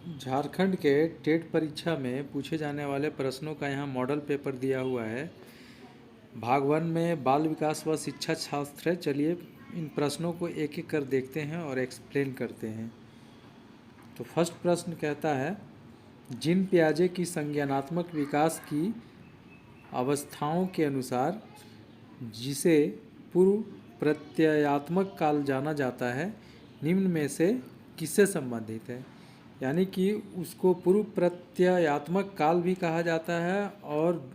झारखंड के टेट परीक्षा में पूछे जाने वाले प्रश्नों का यहाँ मॉडल पेपर दिया हुआ है। भाग 1 में बाल विकास व शिक्षा शास्त्र है। चलिए इन प्रश्नों को एक एक कर देखते हैं और एक्सप्लेन करते हैं। तो फर्स्ट प्रश्न कहता है, जिन पियाजे की संज्ञानात्मक विकास की अवस्थाओं के अनुसार जिसे पूर्व प्रत्ययात्मक काल जाना जाता है, निम्न में से किससे संबंधित है। यानी कि उसको पूर्व प्रत्ययात्मक काल भी कहा जाता है और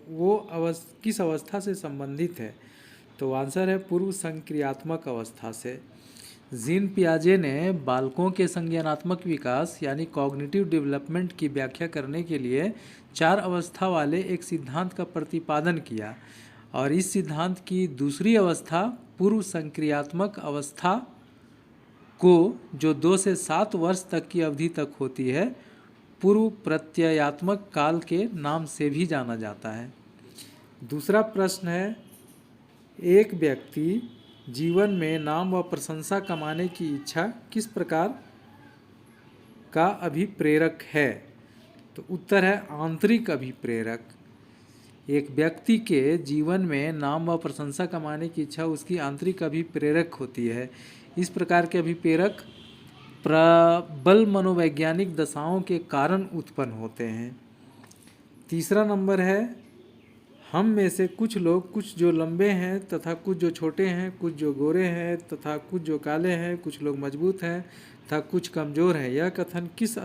वो किस अवस्था से संबंधित है। तो आंसर है पूर्व संक्रियात्मक अवस्था से। जीन पियाजे ने बालकों के संज्ञानात्मक विकास यानी कॉग्निटिव डेवलपमेंट की व्याख्या करने के लिए 4 अवस्था वाले एक सिद्धांत का प्रतिपादन किया और इस सिद्धांत की दूसरी अवस्था पूर्व संक्रियात्मक अवस्था को, जो 2 से 7 वर्ष तक की अवधि तक होती है, पूर्व प्रत्ययात्मक काल के नाम से भी जाना जाता है। दूसरा प्रश्न है, एक व्यक्ति जीवन में नाम व प्रशंसा कमाने की इच्छा किस प्रकार का अभिप्रेरक है। तो उत्तर है आंतरिक अभिप्रेरक। एक व्यक्ति के जीवन में नाम व प्रशंसा कमाने की इच्छा उसकी आंतरिक अभिप्रेरक होती है। इस प्रकार के अभिप्रेरक प्रबल मनोवैज्ञानिक दशाओं के कारण उत्पन्न होते हैं। तीसरा नंबर है, हम में से कुछ लोग, कुछ जो लंबे हैं तथा कुछ जो छोटे हैं, कुछ जो गोरे हैं तथा कुछ जो काले हैं, कुछ लोग मजबूत हैं तथा कुछ कमज़ोर हैं, यह कथन किस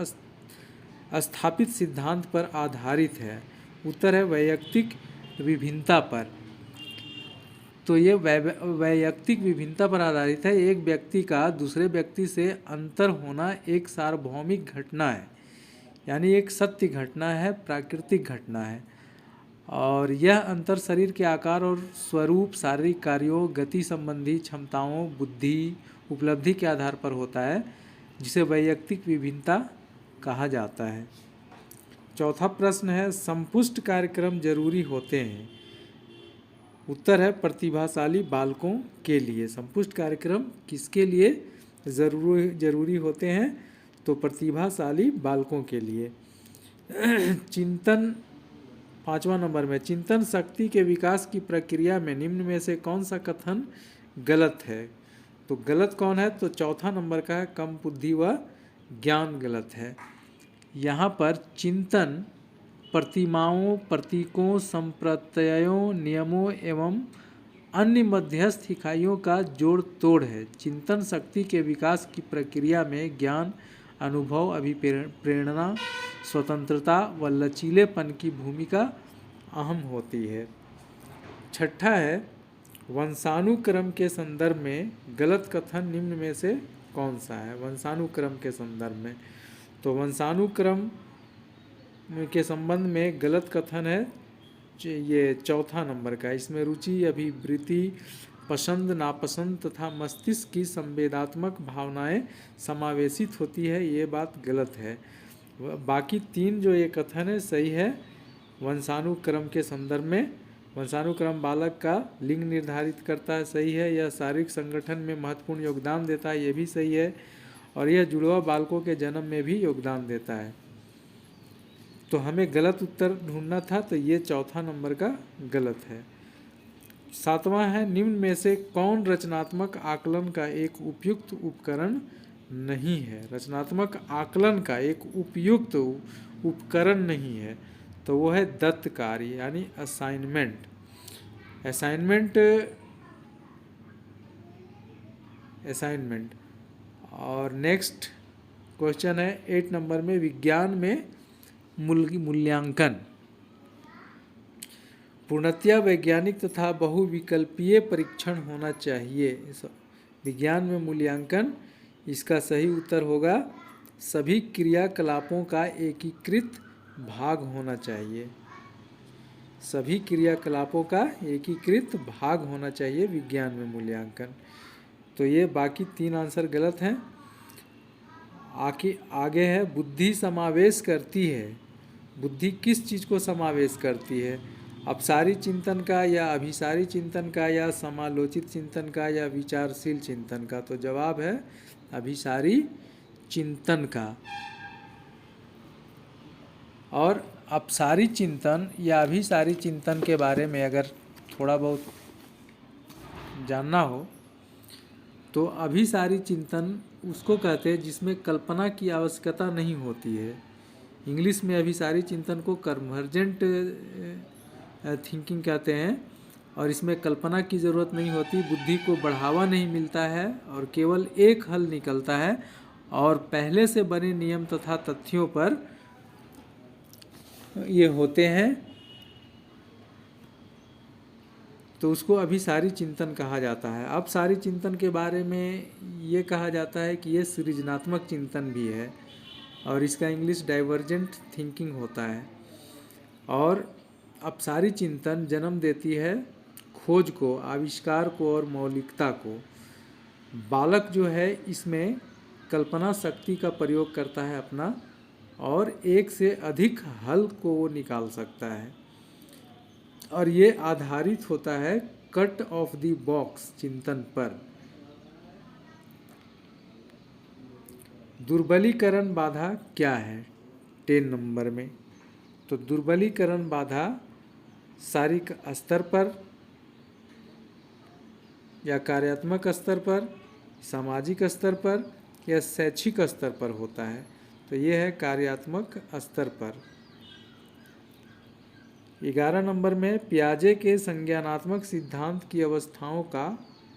स्थापित सिद्धांत पर आधारित है। उत्तर है वैयक्तिक विभिन्नता पर। तो ये वैयक्तिक विभिन्नता पर आधारित है। एक व्यक्ति का दूसरे व्यक्ति से अंतर होना एक सार्वभौमिक घटना है, यानी एक सत्य घटना है, प्राकृतिक घटना है और यह अंतर शरीर के आकार और स्वरूप, शारीरिक कार्यों, गति संबंधी क्षमताओं, बुद्धि, उपलब्धि के आधार पर होता है, जिसे वैयक्तिक विभिन्नता कहा जाता है। चौथा प्रश्न है, संपुष्ट कार्यक्रम जरूरी होते हैं। उत्तर है प्रतिभाशाली बालकों के लिए। संपुष्ट कार्यक्रम किसके लिए जरूरी होते हैं। तो प्रतिभाशाली बालकों के लिए। चिंतन, 5वां नंबर में, चिंतन शक्ति के विकास की प्रक्रिया में निम्न में से कौन सा कथन गलत है। तो गलत कौन है। तो चौथा नंबर का है कम बुद्धि व ज्ञान गलत है। यहाँ पर चिंतन प्रतिमाओं, प्रतीकों, संप्रत्ययों, नियमों एवं अन्य मध्यस्थ इकाइयों का जोड़ तोड़ है। चिंतन शक्ति के विकास की प्रक्रिया में ज्ञान, अनुभव, अभिप्रेरणा, स्वतंत्रता व लचीलेपन की भूमिका अहम होती है। छठा है, वंशानुक्रम के संदर्भ में गलत कथन निम्न में से कौन सा है। वंशानुक्रम के संदर्भ में, तो वंशानुक्रम के संबंध में गलत कथन है ये चौथा नंबर का। इसमें रुचि, अभिवृत्ति, पसंद, नापसंद तथा मस्तिष्क की संवेदात्मक भावनाएं समावेशित होती है, ये बात गलत है। बाकी 3 जो ये कथन है सही है। वंशानुक्रम के संदर्भ में, वंशानुक्रम बालक का लिंग निर्धारित करता है, सही है। यह शारीरिक संगठन में महत्वपूर्ण योगदान देता है, ये भी सही है। और यह जुड़वा बालकों के जन्म में भी योगदान देता है। तो हमें गलत उत्तर ढूंढना था, तो ये चौथा नंबर का गलत है। 7वां है, निम्न में से कौन रचनात्मक आकलन का एक उपयुक्त उपकरण नहीं है। रचनात्मक आकलन का एक उपयुक्त उपकरण नहीं है, तो वो है दत्त कार्य यानी असाइनमेंट। असाइनमेंट। और नेक्स्ट क्वेश्चन है 8 नंबर में, विज्ञान में मूल्यांकन पूर्णतया वैज्ञानिक तथा बहुविकल्पीय परीक्षण होना चाहिए। विज्ञान में मूल्यांकन, इसका सही उत्तर होगा सभी क्रियाकलापों का एकीकृत भाग होना चाहिए। सभी क्रियाकलापों का एकीकृत भाग होना चाहिए विज्ञान में मूल्यांकन। तो ये बाकी 3 आंसर गलत हैं। आगे है, बुद्धि समावेश करती है। बुद्धि किस चीज़ को समावेश करती है। अपसारी चिंतन का या अभिसारी चिंतन का या समालोचित चिंतन का या विचारशील चिंतन का। तो जवाब है अभिसारी चिंतन का। और अपसारी चिंतन या अभिसारी चिंतन के बारे में अगर थोड़ा बहुत जानना हो तो अभिसारी चिंतन उसको कहते हैं जिसमें कल्पना की आवश्यकता नहीं होती है। इंग्लिश में अभिसारी चिंतन को कन्वर्जेंट थिंकिंग कहते हैं और इसमें कल्पना की ज़रूरत नहीं होती, बुद्धि को बढ़ावा नहीं मिलता है और केवल एक हल निकलता है और पहले से बने नियम तथा तथ्यों पर ये होते हैं, तो उसको अभिसारी चिंतन कहा जाता है। अब सारी चिंतन के बारे में ये कहा जाता है कि ये सृजनात्मक चिंतन भी है और इसका इंग्लिश डाइवर्जेंट थिंकिंग होता है। और अपसारी चिंतन जन्म देती है खोज को, आविष्कार को और मौलिकता को। बालक जो है इसमें कल्पना शक्ति का प्रयोग करता है अपना और एक से अधिक हल को वो निकाल सकता है और ये आधारित होता है कट ऑफ द बॉक्स चिंतन पर। दुर्बलीकरण बाधा क्या है 10 नंबर में? तो दुर्बलीकरण बाधा शारीरिक स्तर पर या कार्यात्मक स्तर पर, सामाजिक स्तर पर या शैक्षिक स्तर पर होता है। तो ये है कार्यात्मक स्तर पर। 11 नंबर में पियाजे के संज्ञानात्मक सिद्धांत की अवस्थाओं का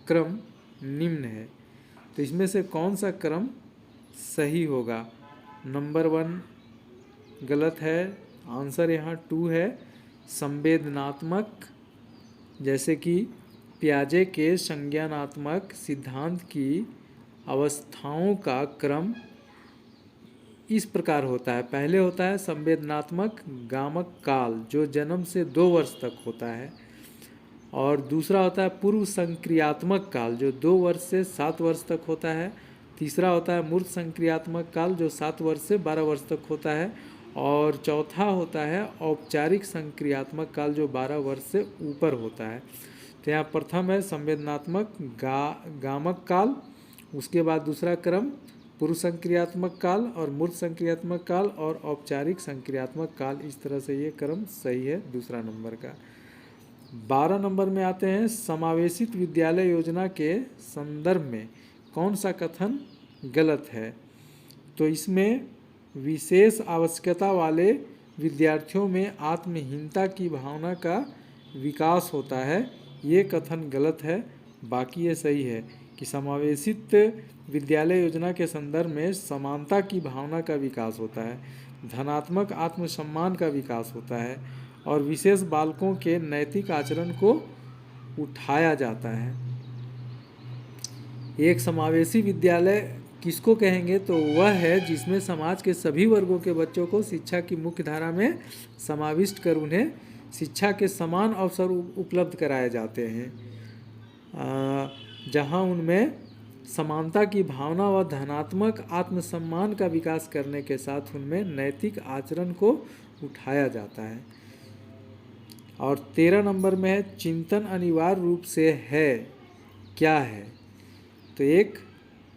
क्रम निम्न है। तो इसमें से कौन सा क्रम सही होगा? नंबर 1 गलत है, आंसर यहाँ 2 है। संवेदनात्मक, जैसे कि पियाजे के संज्ञानात्मक सिद्धांत की अवस्थाओं का क्रम इस प्रकार होता है। पहले होता है संवेदनात्मक गामक काल जो जन्म से 2 वर्ष तक होता है, और दूसरा होता है पूर्व संक्रियात्मक काल जो 2 वर्ष से 7 वर्ष तक होता है। तीसरा होता है मूर्त संक्रियात्मक काल जो 7 वर्ष से 12 वर्ष तक होता है, और चौथा होता है औपचारिक संक्रियात्मक काल जो 12 वर्ष से ऊपर होता है। तो यहाँ प्रथम है संवेदनात्मक गामक काल, उसके बाद दूसरा क्रम पूर्व संक्रियात्मक काल और मूर्त संक्रियात्मक काल और औपचारिक संक्रियात्मक काल। इस तरह से ये क्रम सही है दूसरा नंबर का। 12 नंबर में आते हैं समावेशित विद्यालय योजना के संदर्भ में कौन सा कथन गलत है? तो इसमें विशेष आवश्यकता वाले विद्यार्थियों में आत्महीनता की भावना का विकास होता है, ये कथन गलत है। बाकी ये सही है कि समावेशित विद्यालय योजना के संदर्भ में समानता की भावना का विकास होता है, धनात्मक आत्मसम्मान का विकास होता है और विशेष बालकों के नैतिक आचरण को उठाया जाता है। एक समावेशी विद्यालय किसको कहेंगे? तो वह है जिसमें समाज के सभी वर्गों के बच्चों को शिक्षा की मुख्य धारा में समाविष्ट कर उन्हें शिक्षा के समान अवसर उपलब्ध कराए जाते हैं, जहां उनमें समानता की भावना व धनात्मक आत्मसम्मान का विकास करने के साथ उनमें नैतिक आचरण को उठाया जाता है। और 13 नंबर में है चिंतन अनिवार्य रूप से है क्या है? तो एक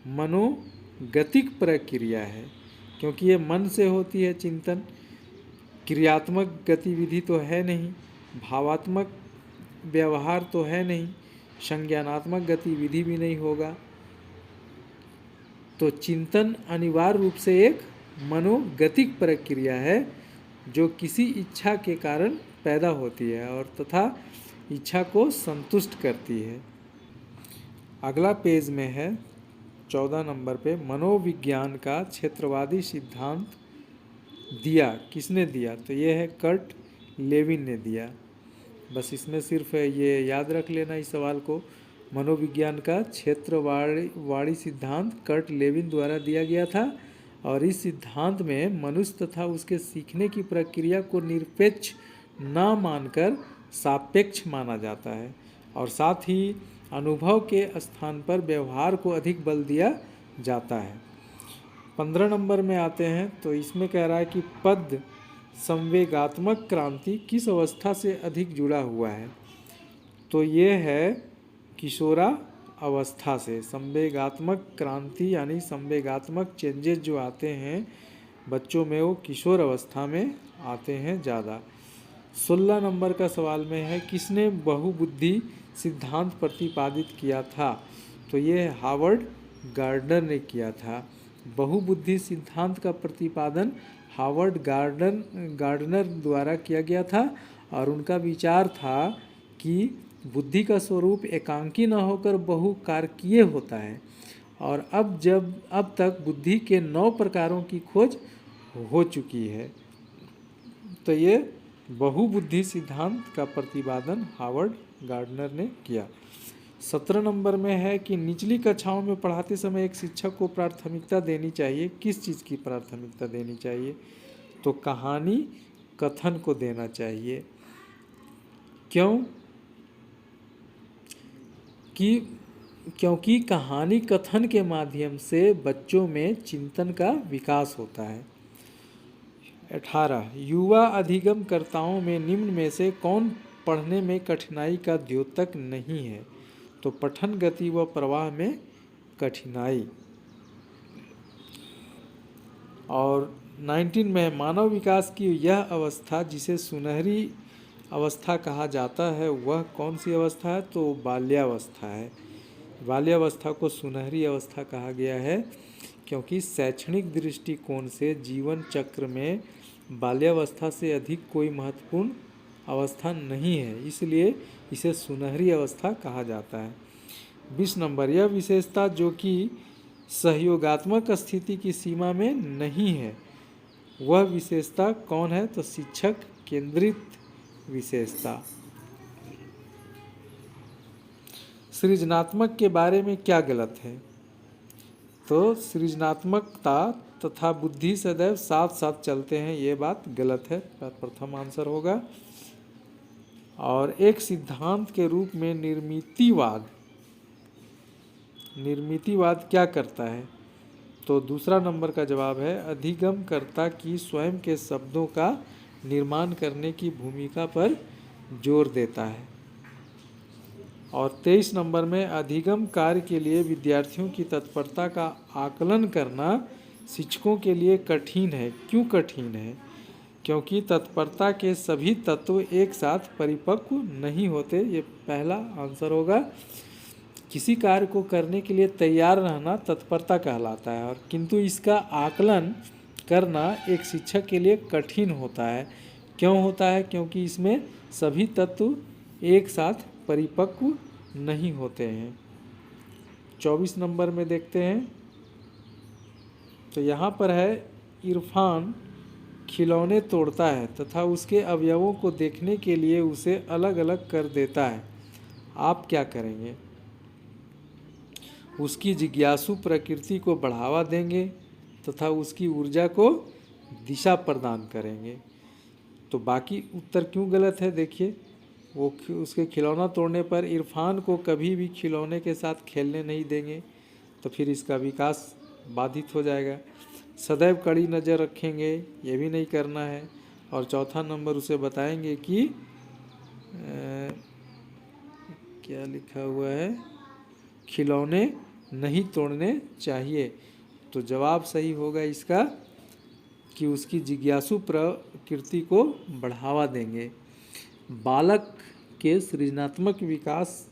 मनोगतिक प्रक्रिया है, क्योंकि ये मन से होती है चिंतन। क्रियात्मक गतिविधि तो है नहीं, भावात्मक व्यवहार तो है नहीं, संज्ञानात्मक गतिविधि भी नहीं होगा। तो चिंतन अनिवार्य रूप से एक मनोगतिक प्रक्रिया है जो किसी इच्छा के कारण पैदा होती है और तथा इच्छा को संतुष्ट करती है। अगला पेज में है 14 नंबर पे मनोविज्ञान का क्षेत्रवादी सिद्धांत दिया किसने दिया? तो ये है कर्ट लेविन ने दिया। बस इसमें सिर्फ ये याद रख लेना इस सवाल को, मनोविज्ञान का क्षेत्रवादी सिद्धांत कर्ट लेविन द्वारा दिया गया था और इस सिद्धांत में मनुष्य तथा उसके सीखने की प्रक्रिया को निरपेक्ष न मानकर सापेक्ष माना जाता है और साथ ही अनुभव के स्थान पर व्यवहार को अधिक बल दिया जाता है। 15 नंबर में आते हैं तो इसमें कह रहा है कि पद संवेगात्मक क्रांति किस अवस्था से अधिक जुड़ा हुआ है? तो ये है किशोरा अवस्था से। संवेगात्मक क्रांति यानी संवेगात्मक चेंजेस जो आते हैं बच्चों में वो किशोर अवस्था में आते हैं ज़्यादा। 16 नंबर का सवाल में है, किसने बहुबुद्धि सिद्धांत प्रतिपादित किया था? तो ये हार्वर्ड गार्डनर ने किया था। बहुबुद्धि सिद्धांत का प्रतिपादन हार्वर्ड गार्डनर द्वारा किया गया था और उनका विचार था कि बुद्धि का स्वरूप एकांकी न होकर बहुकारकीय होता है और अब तक बुद्धि के 9 प्रकारों की खोज हो चुकी है। तो ये बहुबुद्धि सिद्धांत का प्रतिपादन हार्वर्ड गार्डनर ने किया। 17 नंबर में है कि निचली कक्षाओं में पढ़ाते समय एक शिक्षक को प्राथमिकता देनी चाहिए। किस चीज़ की प्राथमिकता देनी चाहिए? तो कहानी कथन को देना चाहिए। क्यों? क्योंकि कहानी कथन के माध्यम से बच्चों में चिंतन का विकास होता है। 18 युवा अधिगमकर्ताओं में निम्न में से कौन पढ़ने में कठिनाई का द्योतक नहीं है? तो पठन गति व प्रवाह में कठिनाई। और 19 में मानव विकास की यह अवस्था जिसे सुनहरी अवस्था कहा जाता है वह कौन सी अवस्था है? तो बाल्यावस्था है। बाल्यावस्था को सुनहरी अवस्था कहा गया है क्योंकि शैक्षणिक दृष्टिकोण से जीवन चक्र में बाल्यावस्था से अधिक कोई महत्वपूर्ण अवस्था नहीं है, इसलिए इसे सुनहरी अवस्था कहा जाता है। 20 नंबर, यह विशेषता जो कि सहयोगात्मक स्थिति की सीमा में नहीं है, वह विशेषता कौन है? तो शिक्षक केंद्रित विशेषता। सृजनात्मक के बारे में क्या गलत है? तो सृजनात्मकता तथा बुद्धि सदैव साथ साथ चलते हैं, ये बात गलत है, प्रथम आंसर होगा। और एक सिद्धांत के रूप में निर्मितिवाद क्या करता है? तो दूसरा नंबर का जवाब है अधिगमकर्ता की स्वयं के शब्दों का निर्माण करने की भूमिका पर जोर देता है। और 23 नंबर में अधिगम कार्य के लिए विद्यार्थियों की तत्परता का आकलन करना शिक्षकों के लिए कठिन है। क्यों कठिन है? क्योंकि तत्परता के सभी तत्व एक साथ परिपक्व नहीं होते, ये पहला आंसर होगा। किसी कार्य को करने के लिए तैयार रहना तत्परता कहलाता है, और किंतु इसका आकलन करना एक शिक्षक के लिए कठिन होता है। क्यों होता है? क्योंकि इसमें सभी तत्व एक साथ परिपक्व नहीं होते हैं। 24 नंबर में देखते हैं, तो यहाँ पर है इरफान खिलौने तोड़ता है तथा उसके अवयवों को देखने के लिए उसे अलग अलग कर देता है, आप क्या करेंगे? उसकी जिज्ञासु प्रकृति को बढ़ावा देंगे तथा उसकी ऊर्जा को दिशा प्रदान करेंगे। तो बाकी उत्तर क्यों गलत है? देखिए, वो उसके खिलौना तोड़ने पर इरफान को कभी भी खिलौने के साथ खेलने नहीं देंगे, तो फिर इसका विकास बाधित हो जाएगा। सदैव कड़ी नज़र रखेंगे, ये भी नहीं करना है। और चौथा नंबर उसे बताएंगे कि क्या लिखा हुआ है, खिलौने नहीं तोड़ने चाहिए। तो जवाब सही होगा इसका कि उसकी जिज्ञासु प्रकृति को बढ़ावा देंगे। बालक के सृजनात्मक विकास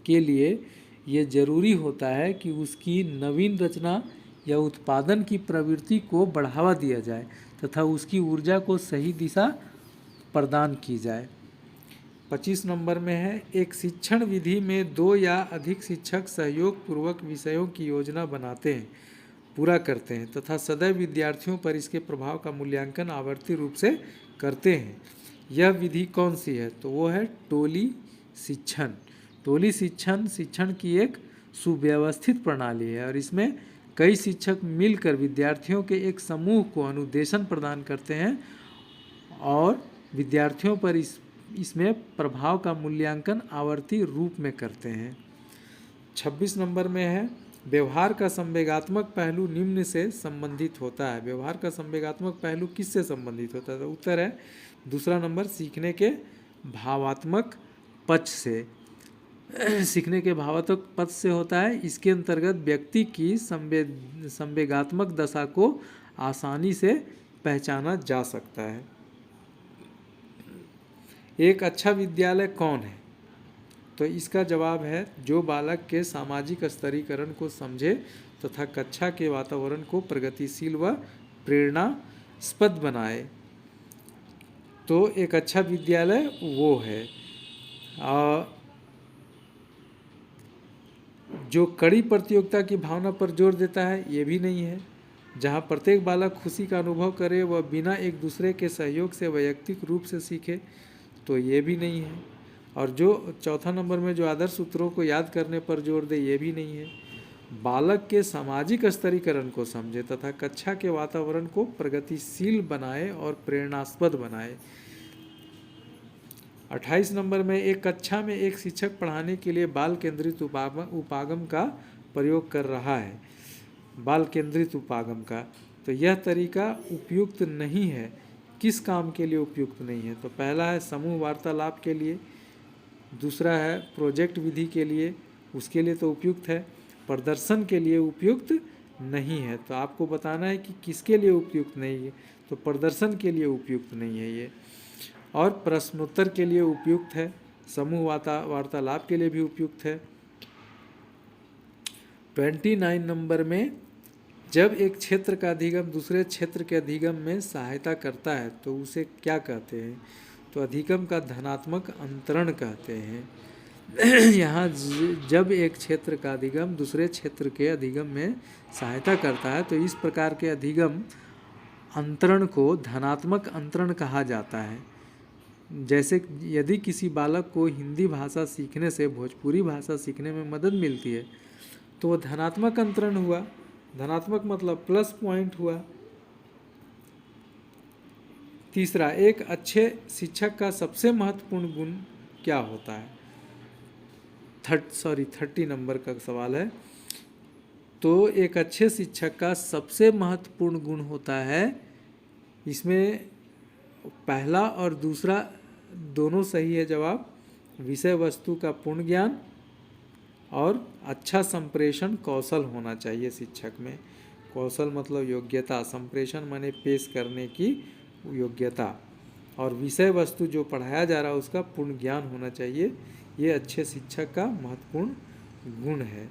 के लिए ये जरूरी होता है कि उसकी नवीन रचना या उत्पादन की प्रवृत्ति को बढ़ावा दिया जाए तथा उसकी ऊर्जा को सही दिशा प्रदान की जाए। 25 नंबर में है, एक शिक्षण विधि में 2 या अधिक शिक्षक सहयोग पूर्वक विषयों की योजना बनाते हैं, पूरा करते हैं तथा सदैव विद्यार्थियों पर इसके प्रभाव का मूल्यांकन आवर्ती रूप से करते हैं। यह विधि कौन सी है? तो वो है टोली शिक्षण। टोली शिक्षण की एक सुव्यवस्थित प्रणाली है और इसमें कई शिक्षक मिलकर विद्यार्थियों के एक समूह को अनुदेशन प्रदान करते हैं और विद्यार्थियों पर इसमें प्रभाव का मूल्यांकन आवर्ती रूप में करते हैं। 26 नंबर में है, व्यवहार का संवेगात्मक पहलू निम्न से संबंधित होता है। व्यवहार का संवेगात्मक पहलू किससे संबंधित होता है? तो उत्तर है दूसरा नंबर, सीखने के भावात्मक पक्ष से। सीखने के भावात्मक पक्ष से होता है। इसके अंतर्गत व्यक्ति की संवेगात्मक दशा को आसानी से पहचाना जा सकता है। एक अच्छा विद्यालय कौन है? तो इसका जवाब है जो बालक के सामाजिक स्तरीकरण को समझे तथा कक्षा के वातावरण को प्रगतिशील व प्रेरणास्पद बनाए। तो एक अच्छा विद्यालय वो है जो कड़ी प्रतियोगिता की भावना पर जोर देता है, ये भी नहीं है। जहाँ प्रत्येक बालक खुशी का अनुभव करे व बिना एक दूसरे के सहयोग से वैयक्तिक रूप से सीखे, तो ये भी नहीं है। और जो चौथा नंबर में जो आदर्श सूत्रों को याद करने पर जोर दे, ये भी नहीं है। बालक के सामाजिक स्तरीकरण को समझे तथा कक्षा के वातावरण को प्रगतिशील बनाए और प्रेरणास्पद बनाए। 28 नंबर में एक कक्षा में एक शिक्षक पढ़ाने के लिए बाल केंद्रित उपागम का प्रयोग कर रहा है। बाल केंद्रित उपागम का, तो यह तरीका उपयुक्त नहीं है। किस काम के लिए उपयुक्त नहीं है? तो पहला है समूह वार्तालाप के लिए, दूसरा है प्रोजेक्ट विधि के लिए, उसके लिए तो उपयुक्त है। प्रदर्शन के लिए उपयुक्त नहीं है। तो आपको बताना है कि किसके लिए उपयुक्त नहीं है। तो प्रदर्शन के लिए उपयुक्त नहीं है ये। और प्रश्नोत्तर के लिए उपयुक्त है, समूह वार्तालाप के लिए भी उपयुक्त है। 29 नंबर में जब एक क्षेत्र का अधिगम दूसरे क्षेत्र के अधिगम में सहायता करता है तो उसे क्या कहते हैं? तो अधिगम का धनात्मक अंतरण कहते हैं। यहाँ जब एक क्षेत्र का अधिगम दूसरे क्षेत्र के अधिगम में सहायता करता है तो इस प्रकार के अधिगम अंतरण को धनात्मक अंतरण कहा जाता है। जैसे यदि किसी बालक को हिंदी भाषा सीखने से भोजपुरी भाषा सीखने में मदद मिलती है तो वो धनात्मक अंतरण हुआ। धनात्मक मतलब प्लस पॉइंट हुआ। तीसरा, एक अच्छे शिक्षक का सबसे महत्वपूर्ण गुण क्या होता है? 30 नंबर का सवाल है। तो एक अच्छे शिक्षक का सबसे महत्वपूर्ण गुण होता है, इसमें पहला और दूसरा दोनों सही है जवाब। विषय वस्तु का पूर्ण ज्ञान और अच्छा संप्रेषण कौशल होना चाहिए शिक्षक में। कौशल मतलब योग्यता, संप्रेषण माने पेश करने की योग्यता, और विषय वस्तु जो पढ़ाया जा रहा है उसका पूर्ण ज्ञान होना चाहिए। ये अच्छे शिक्षक का महत्वपूर्ण गुण है।